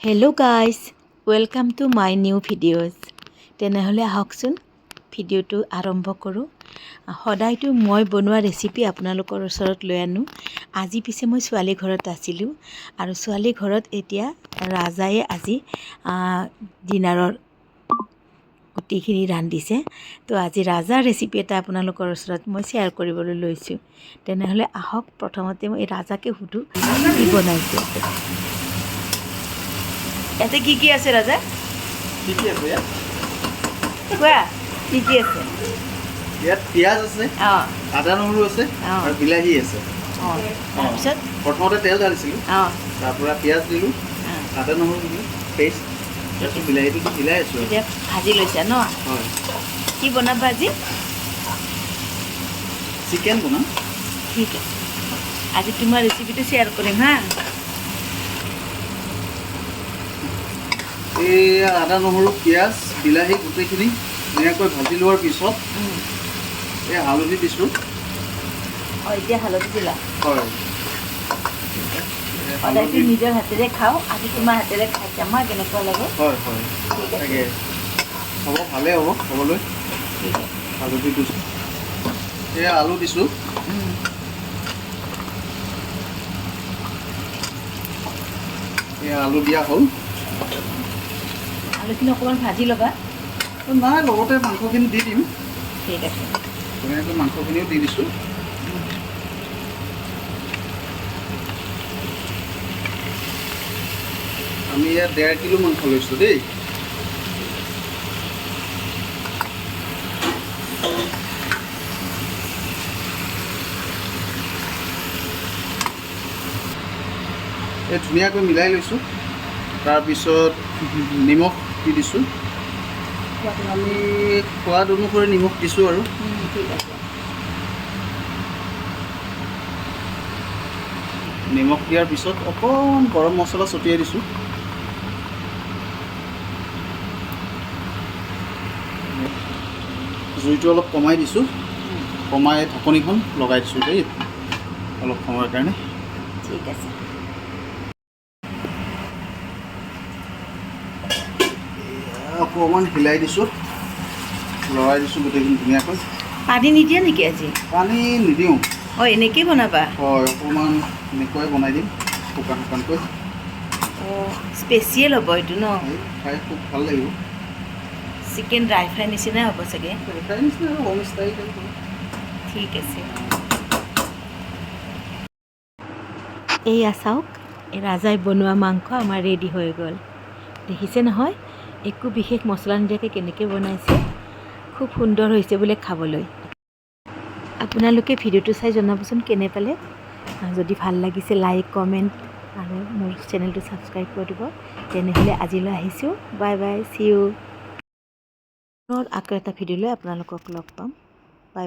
Hello' guys, welcome to my new videos. তেনেহ'লে আহকচোন ভিডিঅ'টো আৰম্ভ কৰোঁ। সদায়তো মই বনোৱা ৰেচিপি আপোনালোকৰ ওচৰত লৈ আনো। আজি পিছে মই ছোৱালী ঘৰত আছিলোঁ আৰু ছোৱালী ঘৰত এতিয়া ৰাজায়ে আজি ডিনাৰৰ গোটেইখিনি ৰান্ধিছে। তো আজি ৰাজাৰ ৰেচিপি এটা আপোনালোকৰ ওচৰত মই শ্বেয়াৰ কৰিবলৈ লৈছোঁ। তেনেহ'লে আহক, প্ৰথমতে মই ৰাজাকে সুধোঁ কি বনাইছে। ইয়াতে কি আছে ৰাজা? কি আছে ইয়াত? কোৱা কি আছে? ইয়াত পিঁয়াজ আছে, অঁ, আদা নহৰু আছে অঁ, আৰু বিলাহী আছে। অঁ, তাৰপিছত প্ৰথমতে তেল ঢালিছিলোঁ, অঁ, তাৰপৰা পিঁয়াজ দিলোঁ, অঁ, আদা নহৰু দিলোঁ পেষ্ট, তাৰপিছত বিলাহীটো মিলাই আছোঁ আৰু। এতিয়া ভাজি লৈছা ন? হয়, কি বনাবা আজি? চিকেন বনাম। ঠিক আছে, আজি তোমাৰ ৰেচিপিটো শ্বেয়াৰ কৰিম হা। এই আদা নহৰু পিঁয়াজ বিলাহী গোটেইখিনি ধুনীয়াকৈ ভাজি লোৱাৰ পিছত এই হালধি দিছোঁ। অঁ, এতিয়া হালধি দিলা? হয়, সদায়তো নিজৰ হাতেৰে খাওঁ, আজি তোমাৰ হাতেৰে খাই চাম হা কেনেকুৱা লাগে। হয় হয়, ঠিক আছে, তাকে হ'ব, ভালেই হ'ব খাবলৈ। ঠিক আছে। হালধি দিছোঁ, এয়া আলু দিছোঁ। এয়া আলু দিয়া হ'ল। আলুখিনি অকণমান ভাজি ল'বা। নাই, লগতে মাংসখিনি দি দিম। ঠিক আছে, ধুনীয়াকৈ মাংসখিনিও দি দিছোঁ। আমি ইয়াত 1.5 কিলো মাংস লৈছোঁ দেই। এই ধুনীয়াকৈ মিলাই লৈছোঁ। তাৰপিছত নিমখ দি দিছোঁ। আমি সোৱাদ অনুসৰি নিমখ দিছোঁ আৰু। ঠিক আছে। নিমখ দিয়াৰ পিছত অকণমান গৰম মছলা ছটিয়াই দিছোঁ। জুইটো অলপ কমাই দিছোঁ, কমাই ঢাকনিখন লগাই দিছোঁ দেই অলপ সময়ৰ কাৰণে। ঠিক আছে। অকণমান হিলাই দিছোঁ, লৰাই দিছোঁ গোটেইখিনি ধুনীয়াকৈ। পানী নিদিয়া নেকি আজি? পানী নিদিওঁ। অঁ, এনেকেই বনাবা? হয়, অকণমান এনেকুৱাই বনাই দিম, শুকান শুকানকৈ। অঁ, স্পেচিয়েল হ'ব এইটো ন? খাই খুব ভাল লাগিব। চিকেন ড্ৰাই ফ্ৰাই নিচিনাই হ'ব চাগে। ফ্ৰাই নিচিনা আৰু হোম ষ্টাইল টাইপ। ঠিক আছে। এইয়া চাওক, এই ৰাজাই বনোৱা মাংস আমাৰ ৰেডি হৈ গ'ল। দেখিছে নহয়, একো বিশেষ মছলা নিদিয়াকৈ কেনেকৈ বনাইছে। খুব সুন্দৰ হৈছে বোলে খাবলৈ। আপোনালোকে ভিডিঅ'টো চাই জনাবচোন কেনে পালে। যদি ভাল লাগিছে লাইক, কমেণ্ট আৰু মোৰ চেনেলটো ছাবস্ক্ৰাইব কৰি দিব। তেনেহ'লে আজিলৈ আহিছোঁ। Bye bye, see you. আকৌ এটা ভিডিঅ' লৈ আপোনালোকক লগ পাম। বাই।